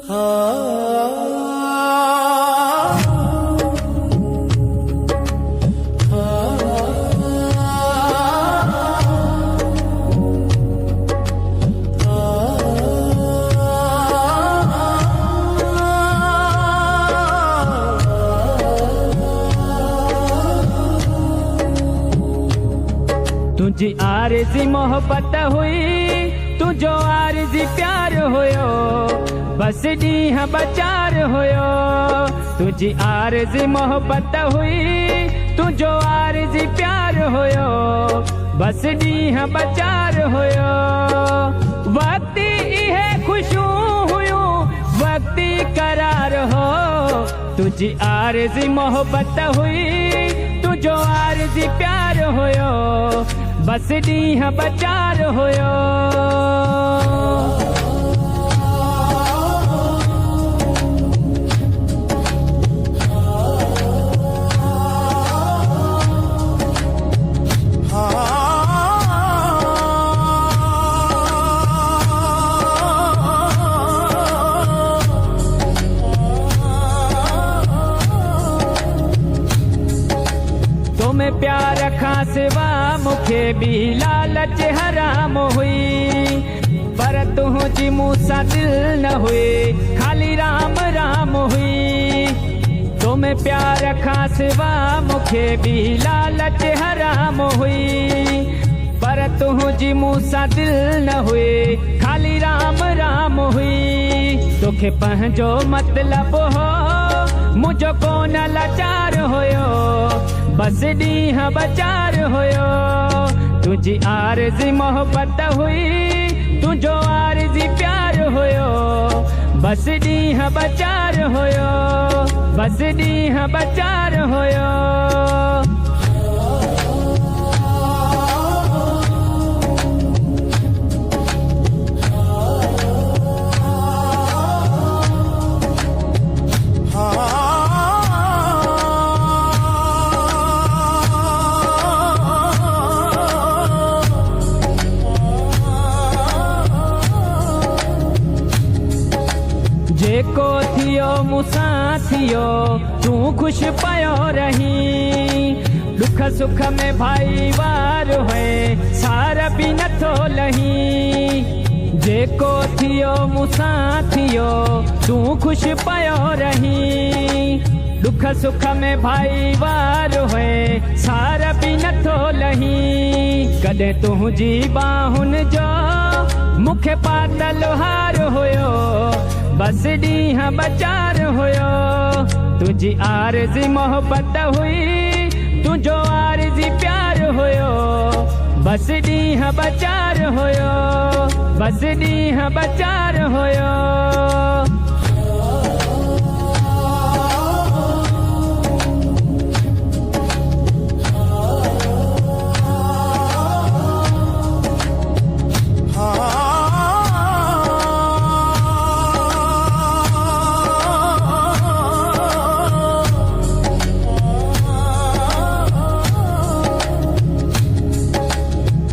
तुझी आरज़ी मोहब्बत हुई, तुझो आरज़ी प्यार हुयो, बस ॾींहं बचार हुयो। तुझी आरज़ी मोहब्बत हुई, तुझो आरज़ी प्यार हुयो, बस ॾींहं बचार हुयो। वक्ती इहे खुशियूं हुयूं, वक्ती करार हो। तुझी आरज़ी मोहब्बत हुई, तुझो आरज़ी प्यार हुयो, बस ॾींहं बचार हुयो। तुम्हें प्यार खां सिवा मुखे भी लालच हराम हुई, पर तुझी मूंसां दिल न हुई, खाली राम राम हुई। तुम्हें प्यार खां सिवा मुखे भी लालच हराम हुई, पर तुझी मूंसां दिल न हुई, खाली राम राम हुई। तोखे पंहिंजो मतलब हो, मुझो कोन लाचार हुयो, बस ॾींहं बचार हुयो। तुझी आरज़ी मोहब्बत हुई, तुझो आरज़ी प्यार हुयो, बस ॾींहं बचार हुयो, बस ॾींहं बचार हुयो। जेको थियो मूंसां थियो, तूं खुश पयो रही। दुख सुख में भाईवार हुए, सार भी नथो लही। जेको थियो मूंसां थियो, तूं खुश पयो रही। दुख सुख में भाईवार हुए, सार भी नथो लही। कॾहिं तुंहिंजी बाहुनि जो मुखे पातल हार हुयो, बस ॾींहं बचार हुयो। तुझी आरज़ी मोहब्बत हुई, तुझो आरज़ी प्यार हुयो, बस ॾींहं बचार हुयो, बस ॾींहं बचार हुयो।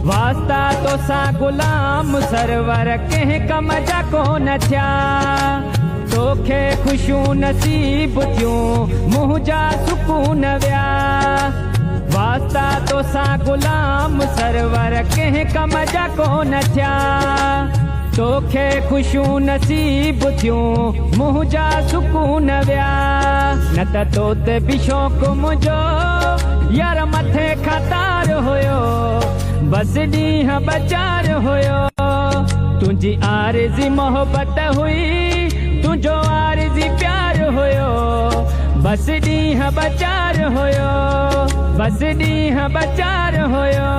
वास्ता तो सा गुलाम सरवर कंहिं कम जा कोन थिया, तोखे खुशियूं नसीब थियूं, मुंहुं जा सुकून विया। वास्ता तो सा गुलाम सरवर कंहिं कम जा कोन थिया, तोखे खुशियूं नसीब थियूं, मुंहुं जा सुकून विया। न त तोते बि शौक़ु मुंहिंजो यार मथे खतार हुयो, बस ॾींहं बचार हुयो। तुझी आरज़ी मोहब्बत हुई, तुझो आरज़ी प्यार हुयो, बस ॾींहं बचार हुयो, बस ॾींहं बचार हुयो।